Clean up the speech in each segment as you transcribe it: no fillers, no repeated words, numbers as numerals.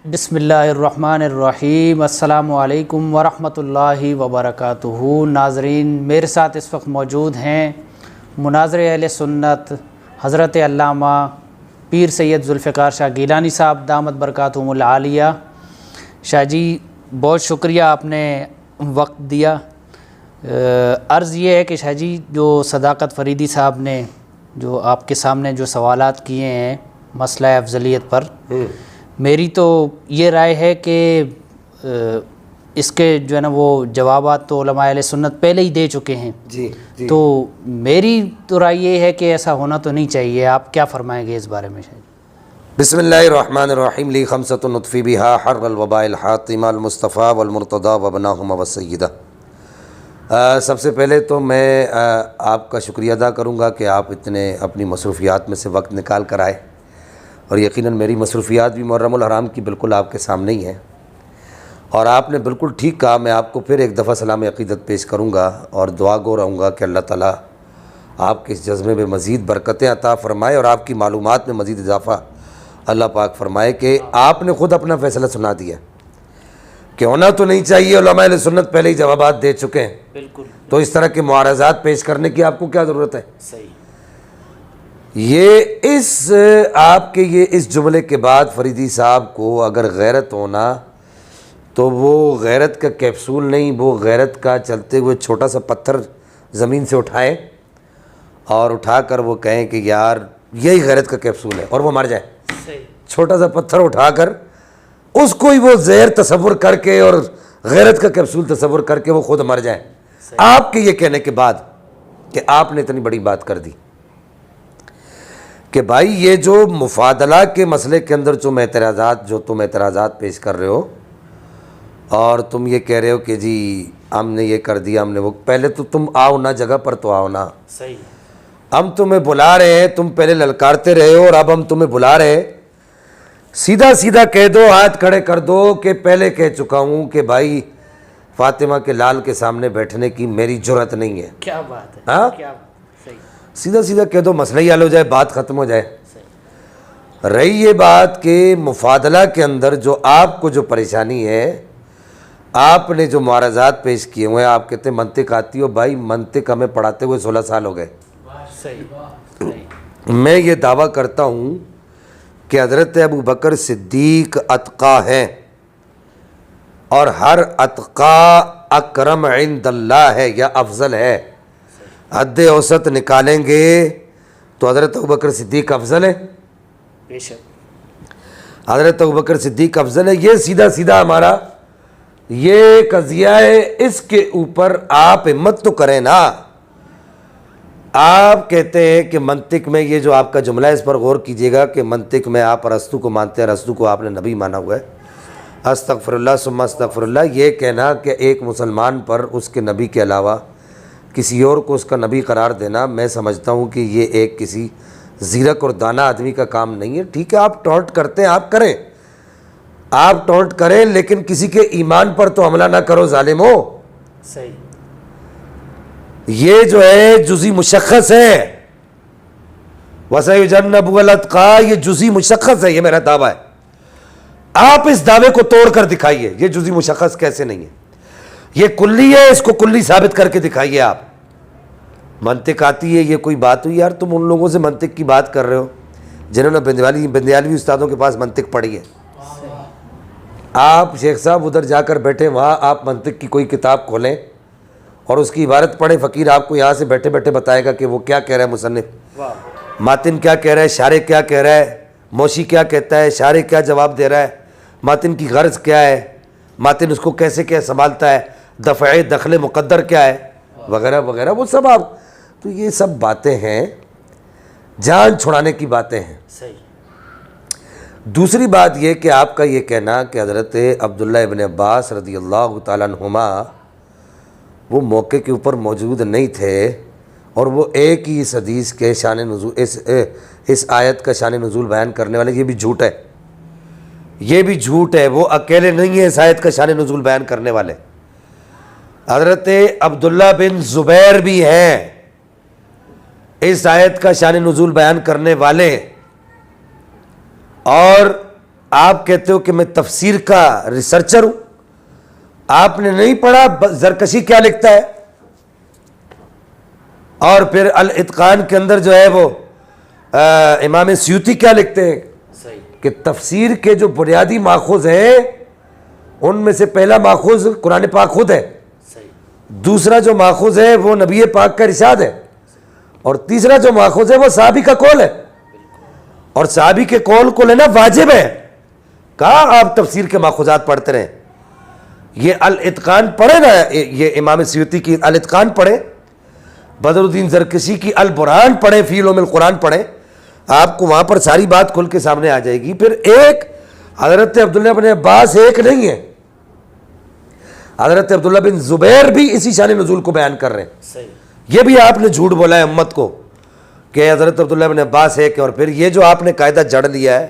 بسم اللہ الرحمن الرحیم۔ السلام علیکم ورحمۃ اللہ وبرکاتہ۔ ناظرین، میرے ساتھ اس وقت موجود ہیں مناظر اہل سنت حضرت علامہ پیر سید ذوالفقار شاہ گیلانی صاحب دامت برکاتہم العالیہ۔ شاہ جی بہت شکریہ آپ نے وقت دیا۔ عرض یہ ہے کہ شاہ جی جو صداقت فریدی صاحب نے جو آپ کے سامنے جو سوالات کیے ہیں مسئلہ افضلیت پر، میری تو یہ رائے ہے کہ اس کے جو ہے نا وہ جوابات تو علماء اہل سنت پہلے ہی دے چکے ہیں۔ جی تو میری تو رائے یہ ہے کہ ایسا ہونا تو نہیں چاہیے۔ آپ کیا فرمائیں گے اس بارے میں؟ بسم اللہ الرحمن الرحیم۔ لی خمسۃ نطفی بہا حر الوباء الحاطمہ المصطفیٰ والمرتضیٰ وابناہما والسیدہ۔ سب سے پہلے تو میں آپ کا شکریہ ادا کروں گا کہ آپ اتنے اپنی مصروفیات میں سے وقت نکال کر آئے، اور یقیناً میری مصروفیات بھی محرم الحرام کی بالکل آپ کے سامنے ہی ہیں، اور آپ نے بالکل ٹھیک کہا۔ میں آپ کو پھر ایک دفعہ سلام عقیدت پیش کروں گا اور دعا گو رہوں گا کہ اللہ تعالیٰ آپ کے اس جذبے میں مزید برکتیں عطا فرمائے اور آپ کی معلومات میں مزید اضافہ اللہ پاک فرمائے کہ آپ نے خود اپنا فیصلہ سنا دیا کہ ہونا تو نہیں چاہیے۔ علماء اہل سنت پہلے ہی جوابات دے چکے ہیں، بالکل، تو اس طرح کے معارضات پیش کرنے کی آپ کو کیا ضرورت ہے؟ صحیح۔ آپ کے اس جملے کے بعد فریدی صاحب کو اگر غیرت ہونا تو وہ غیرت کا کیپسول نہیں، وہ غیرت کا چلتے ہوئے چھوٹا سا پتھر زمین سے اٹھائیں اور اٹھا کر وہ کہیں کہ یار یہی غیرت کا کیپسول ہے، اور وہ مر جائے۔ چھوٹا سا پتھر اٹھا کر اس کو ہی وہ زہر تصور کر کے اور غیرت کا کیپسول تصور کر کے وہ خود مر جائے، آپ کے یہ کہنے کے بعد کہ آپ نے اتنی بڑی بات کر دی کہ بھائی یہ جو مفادلہ کے مسئلے کے اندر تم اعتراضات پیش کر رہے ہو، اور تم یہ کہہ رہے ہو کہ جی ہم نے یہ کر دیا، ہم نے وہ، پہلے تو تم آؤ نا، جگہ پر تو آؤ نا۔ صحیح۔ ہم تمہیں بلا رہے ہیں، تم پہلے للکارتے رہے ہو اور اب ہم تمہیں بلا رہے ہیں۔ سیدھا کہہ دو، ہاتھ کھڑے کر دو کہ پہلے کہہ چکا ہوں کہ بھائی فاطمہ کے لال کے سامنے بیٹھنے کی میری جرأت نہیں ہے۔ کیا بات ہے، ہاں؟ کیا صحیح۔ سیدھا کہہ دو، مسئلہ ہی حل ہو جائے، بات ختم ہو جائے۔ رہی یہ بات کہ مفادلہ کے اندر جو آپ کو جو پریشانی ہے، آپ نے جو معارضات پیش کیے ہوئے ہیں، آپ کہتے ہیں منطق آتی ہو، بھائی منطق ہمیں پڑھاتے ہوئے 16 سال ہو گئے۔ میں یہ دعویٰ کرتا ہوں کہ حضرت ابو بکر صدیق اتقا ہیں، اور ہر اتقا اکرم عند اللہ ہے یا افضل ہے۔ حد اوسط نکالیں گے تو حضرت ابو بکر صدیق افضل ہے، بے شک حضرت ابو بکر صدیق افضل ہے۔ یہ سیدھا ہمارا یہ قضیہ ہے، اس کے اوپر آپ ہمت تو کریں نا۔ آپ کہتے ہیں کہ منطق میں یہ جو آپ کا جملہ ہے اس پر غور کیجئے گا کہ منطق میں آپ ارسطو کو مانتے ہیں، ارسطو کو آپ نے نبی مانا ہوا ہے، استغفر اللہ ثم استغفر اللہ۔ یہ کہنا کہ ایک مسلمان پر اس کے نبی کے علاوہ کسی اور کو اس کا نبی قرار دینا، میں سمجھتا ہوں کہ یہ ایک کسی زیرک اور دانا آدمی کا کام نہیں ہے۔ ٹھیک ہے، آپ ٹونٹ کرتے ہیں، آپ کریں، آپ ٹونٹ کریں، لیکن کسی کے ایمان پر تو حملہ نہ کرو ظالمو۔ صحیح۔ یہ جو ہے جزئی مشخص ہے، وَسَيُجَنَّبُهَا الْأَتْقَى، یہ جزئی مشخص ہے، یہ میرا دعویٰ ہے۔ آپ اس دعوے کو توڑ کر دکھائیے، یہ جزئی مشخص کیسے نہیں ہے، یہ کلی ہے، اس کو کلی ثابت کر کے دکھائیے۔ آپ منطق آتی ہے، یہ کوئی بات ہوئی؟ یار تم ان لوگوں سے منطق کی بات کر رہے ہو جنہوں نے بندیالوی استادوں کے پاس منطق پڑھی ہے۔ آپ شیخ صاحب ادھر جا کر بیٹھے، وہاں آپ منطق کی کوئی کتاب کھولیں اور اس کی عبارت پڑھیں، فقیر آپ کو یہاں سے بیٹھے بیٹھے بتائے گا کہ وہ کیا کہہ رہا ہے مصنف، ماتن کیا کہہ رہا ہے، شارح کیا کہہ رہا ہے، موشی کیا کہتا ہے، شارح کیا جواب دے رہا ہے، ماتن کی غرض کیا ہے، ماتن اس کو کیسے کیا سنبھالتا ہے، دفع دخل مقدر کیا ہے، وغیرہ وغیرہ، وہ سب آپ، تو یہ سب باتیں ہیں، جان چھڑانے کی باتیں ہیں۔ صحیح۔ دوسری بات یہ کہ آپ کا یہ کہنا کہ حضرت عبداللہ ابن عباس رضی اللہ تعالیٰ عنہما وہ موقع کے اوپر موجود نہیں تھے، اور وہ ایک ہی اس حدیث کے شان نزول، اس آیت کا شان نزول بیان کرنے والے، یہ بھی جھوٹ ہے، یہ بھی جھوٹ ہے۔ وہ اکیلے نہیں ہیں اس آیت کا شان نزول بیان کرنے والے، حضرت عبداللہ بن زبیر بھی ہیں اس آیت کا شان نزول بیان کرنے والے، اور آپ کہتے ہو کہ میں تفسیر کا ریسرچر ہوں، آپ نے نہیں پڑھا زرکشی کیا لکھتا ہے، اور پھر الاتقان کے اندر جو ہے وہ امام سیوطی کیا لکھتے ہیں کہ تفسیر کے جو بنیادی ماخوذ ہیں ان میں سے پہلا ماخوذ قرآن پاک خود ہے، دوسرا جو ماخوذ ہے وہ نبی پاک کا ارشاد ہے، اور تیسرا جو ماخوذ ہے وہ صحابی کا قول ہے، اور صحابی کے قول کو لینا واجب ہے۔ کہا آپ تفسیر کے ماخوذات پڑھتے رہیں، یہ الاتقان پڑھے نا، یہ امام سیوطی کی الاتقان پڑھے، بدر الدین زرکشی کی البرہان پڑھے، فی علوم القرآن پڑھے، آپ کو وہاں پر ساری بات کھل کے سامنے آ جائے گی۔ پھر ایک حضرت عبداللہ بن عباس ایک نہیں ہے، حضرت عبداللہ بن زبیر بھی اسی شان نزول کو بیان کر رہے ہیں۔ یہ بھی آپ نے جھوٹ بولا ہے امت کو کہ حضرت عبداللہ بن عباس ایک ہے، اور پھر یہ جو آپ نے قاعدہ جڑ لیا ہے،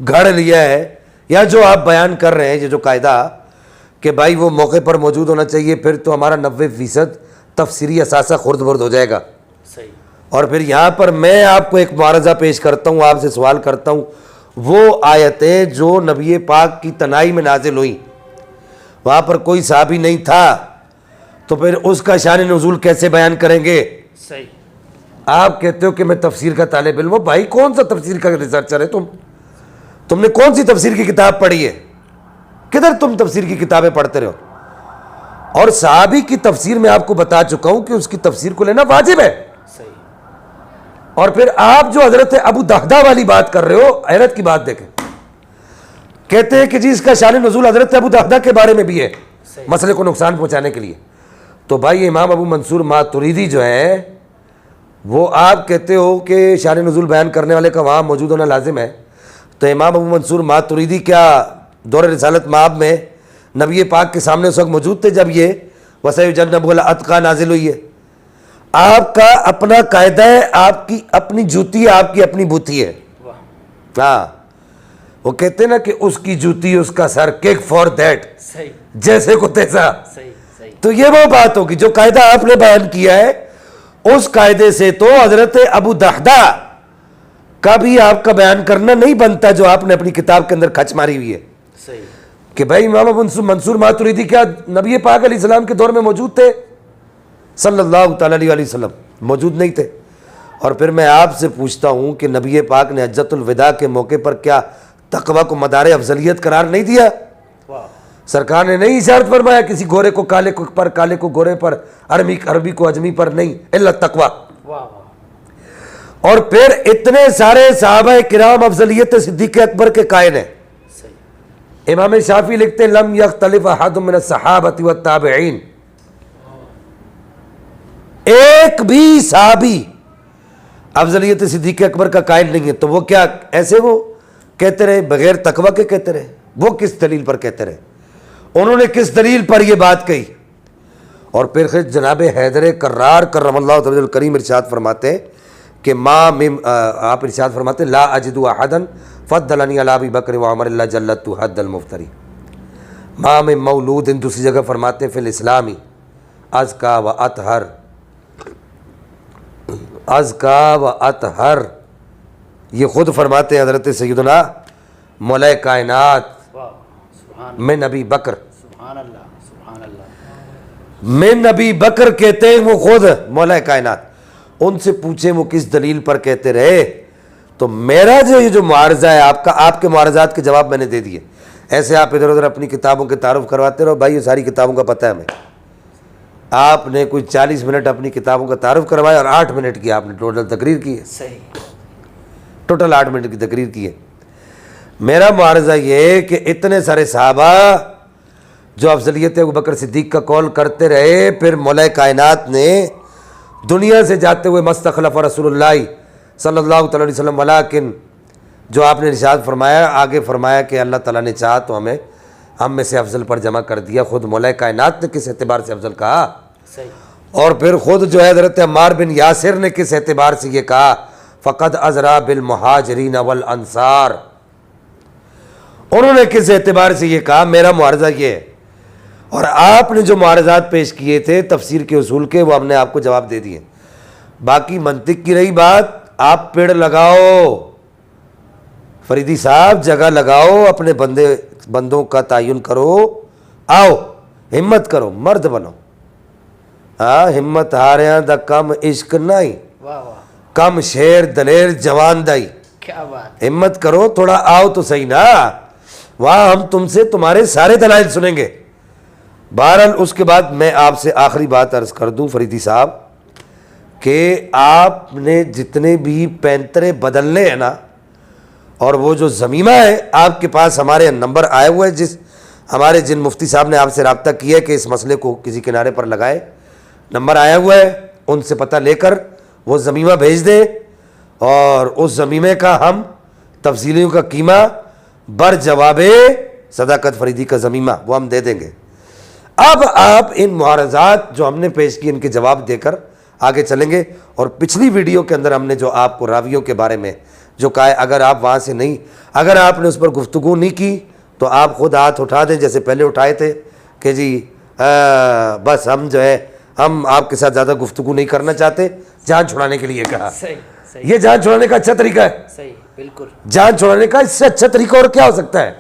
گھڑ لیا ہے، یا جو آپ بیان کر رہے ہیں یہ جو قاعدہ کہ بھائی وہ موقع پر موجود ہونا چاہیے، پھر تو ہمارا 90% تفسیری اثاثہ خرد برد ہو جائے گا۔ اور پھر یہاں پر میں آپ کو ایک معارضہ پیش کرتا ہوں، آپ سے سوال کرتا ہوں، وہ آیتیں جو نبی پاک کی تنہائی میں نازل ہوئیں، وہاں پر کوئی صحابی نہیں تھا، تو پھر اس کا شان نزول کیسے بیان کریں گے؟ آپ کہتے ہو کہ میں تفسیر کا طالب علم ہوں، بھائی کون سا تفسیر کا ریسرچر ہے تم نے کون سی تفسیر کی کتاب پڑھی ہے؟ کدھر تم تفسیر کی کتابیں پڑھتے رہو؟ اور صحابی کی تفسیر میں آپ کو بتا چکا ہوں کہ اس کی تفسیر کو لینا واجب ہے۔ اور پھر آپ جو حضرت ابو دہدہ والی بات کر رہے ہو، حیرت کی بات دیکھیں، کہتے ہیں کہ جی اس کا شان نزول حضرت ابو دہدہ کے بارے میں بھی ہے مسئلے کو نقصان پہنچانے کے لیے۔ تو بھائی امام ابو منصور ماتریدی جو ہے وہ آپ کہتے ہو کہ شان نزول بیان کرنے والے کا وہاں موجود ہونا لازم ہے، تو امام ابو منصور ماتریدی کیا دور رسالت مآب میں نبی پاک کے سامنے اس وقت موجود تھے جب یہ وَسَيُجَنَّبُهُ الْأَتْقَى نازل ہوئی ہے؟ آپ کا اپنا قاعدہ ہے، آپ کی اپنی جوتی ہے، آپ کی اپنی بوتی ہے۔ ہاں وہ کہتے ہیں نا کہ اس کی جوتی اس کا سر، کیک فار دیٹ، جیسے کو تیسا۔ تو یہ وہ بات ہوگی جو قاعدہ آپ نے بیان کیا ہے، اس قاعدے سے تو حضرت ابو دہدہ کا بھی آپ کا بیان کرنا نہیں بنتا جو آپ نے اپنی کتاب کے اندر کھچ ماری ہوئی ہے کہ بھائی امام ابو منصور ماتریدی کیا نبی پاک علیہ السلام کے دور میں موجود تھے؟ صلی اللہ تعالیٰ علیہ وسلم موجود نہیں تھے۔ اور پھر میں آپ سے پوچھتا ہوں کہ نبی پاک نے حجۃ الوداع کے موقع پر کیا تقویٰ کو مدار افضلیت قرار نہیں دیا؟ سرکار نے نہیں اشارت فرمایا کسی گورے کو کالے پر، کالے کو گورے پر، عربی کو اجمی پر نہیں، الا تقویٰ۔ اور پھر اتنے سارے صحابہ کرام افضلیت صدیق اکبر کے قائل ہیں۔ امام شافعی لکھتے ہیں لم یختلف احد من الصحابۃ والتابعین، ایک بھی صحابی افضلیت صدیق اکبر کا قائل نہیں ہے۔ تو وہ کیا ایسے وہ کہتے رہے بغیر تقویٰ کے کہتے رہے؟ وہ کس دلیل پر کہتے رہے؟ انہوں نے کس دلیل پر یہ بات کہی؟ اور پھر جناب حیدر کرار کرم اللہ تعالی الکریم ارشاد فرماتے ہیں کہ آپ ارشاد فرماتے لا اجد احدا فضلنی علی ابی بکر وعمر الا جلت حد المفتری، ما من مولود، دوسری جگہ فرماتے ہیں فی الاسلامی ازکا و اطہر، ازکا و اطہر، یہ خود فرماتے ہیں حضرت سیدنا مولا کائنات میں نبی بکر، میں نبی بکر کہتے ہیں وہ خود مولا کائنات۔ ان سے پوچھیں وہ کس دلیل پر کہتے رہے؟ تو میرا جو یہ جو معارضہ ہے آپ کا، آپ کے معارضات کے جواب میں نے دے دیے۔ ایسے آپ ادھر ادھر اپنی کتابوں کے تعارف کرواتے رہو، بھائی یہ ساری کتابوں کا پتہ ہے ہمیں۔ آپ نے کوئی 40 منٹ اپنی کتابوں کا تعارف کروایا اور 8 منٹ کی آپ نے ٹوٹل تقریر کی ہے، ٹوٹل 8 منٹ کی تقریر کی ہے۔ میرا معارضہ یہ ہے کہ اتنے سارے صحابہ جو افضلیت ابوبکر صدیق کا قول کرتے رہے، پھر مولا کائنات نے دنیا سے جاتے ہوئے مستخلف رسول اللہ صلی اللہ تعالی علیہ وسلم ولیکن جو آپ نے ارشاد فرمایا، آگے فرمایا کہ اللہ تعالیٰ نے چاہا تو ہمیں ہم میں سے افضل پر جمع کر دیا۔ خود مولا کائنات نے کس اعتبار سے افضل کہا؟ اور پھر خود جو ہے حضرت عمار بن یاسر نے کس اعتبار سے یہ کہا؟ فقد ازرا بالمہاجرین والانصار، انہوں نے کس اعتبار سے یہ کہا؟ میرا معارضہ یہ ہے۔ اور آپ نے جو معارضات پیش کیے تھے تفسیر کے اصول کے، وہ ہم نے آپ کو جواب دے دیے۔ باقی منطق کی رہی بات، آپ پیڑ لگاؤ، فریدی صاحب جگہ لگاؤ، اپنے بندوں کا تعین کرو، آؤ ہمت کرو، مرد بنو. ہاں ہمت ہاریاں دا کم عشق نہیں، واہ واہ کم شیر دلیر جوان دائی. کیا بات. ہمت کرو، تھوڑا آؤ تو صحیح نا. وہاں ہم تم سے تمہارے سارے دلائل سنیں گے. بہرحال اس کے بعد میں آپ سے آخری بات عرض کر دوں فریدی صاحب کہ آپ نے جتنے بھی پینترے بدلنے ہیں نا، اور وہ جو ضمیمہ ہے آپ کے پاس ہمارے نمبر آئے ہوئے ہیں، ہمارے جن مفتی صاحب نے آپ سے رابطہ کیا ہے کہ اس مسئلے کو کسی کنارے پر لگائے، نمبر آیا ہوا ہے، ان سے پتہ لے کر وہ ضمیمہ بھیج دیں، اور اس ضمیمے کا ہم تفصیلیوں کا قیمہ بر جواب صداقت فریدی کا ضمیمہ وہ ہم دے دیں گے. اب آپ ان معارضات جو ہم نے پیش کی ان کے جواب دے کر آگے چلیں گے. اور پچھلی ویڈیو کے اندر ہم نے جو آپ کو راویوں کے بارے میں جو کہا ہے، اگر آپ وہاں سے نہیں، اگر آپ نے اس پر گفتگو نہیں کی تو آپ خود ہاتھ اٹھا دیں جیسے پہلے اٹھائے تھے کہ جی بس ہم جو ہے ہم آپ کے ساتھ زیادہ گفتگو نہیں کرنا چاہتے. جان چھڑانے کے لیے کہا. یہ جان چھڑانے کا اچھا طریقہ ہے. صحیح بالکل. جان چھڑانے کا اس سے اچھا طریقہ اور کیا ہو سکتا ہے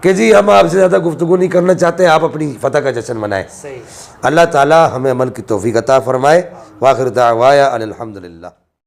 کہ جی ہم آپ سے زیادہ گفتگو نہیں کرنا چاہتے، آپ اپنی فتح کا جشن منائیں. اللہ تعالی ہمیں عمل کی توفیق عطا فرمائے. وآخر دعوایا ان الحمدللہ.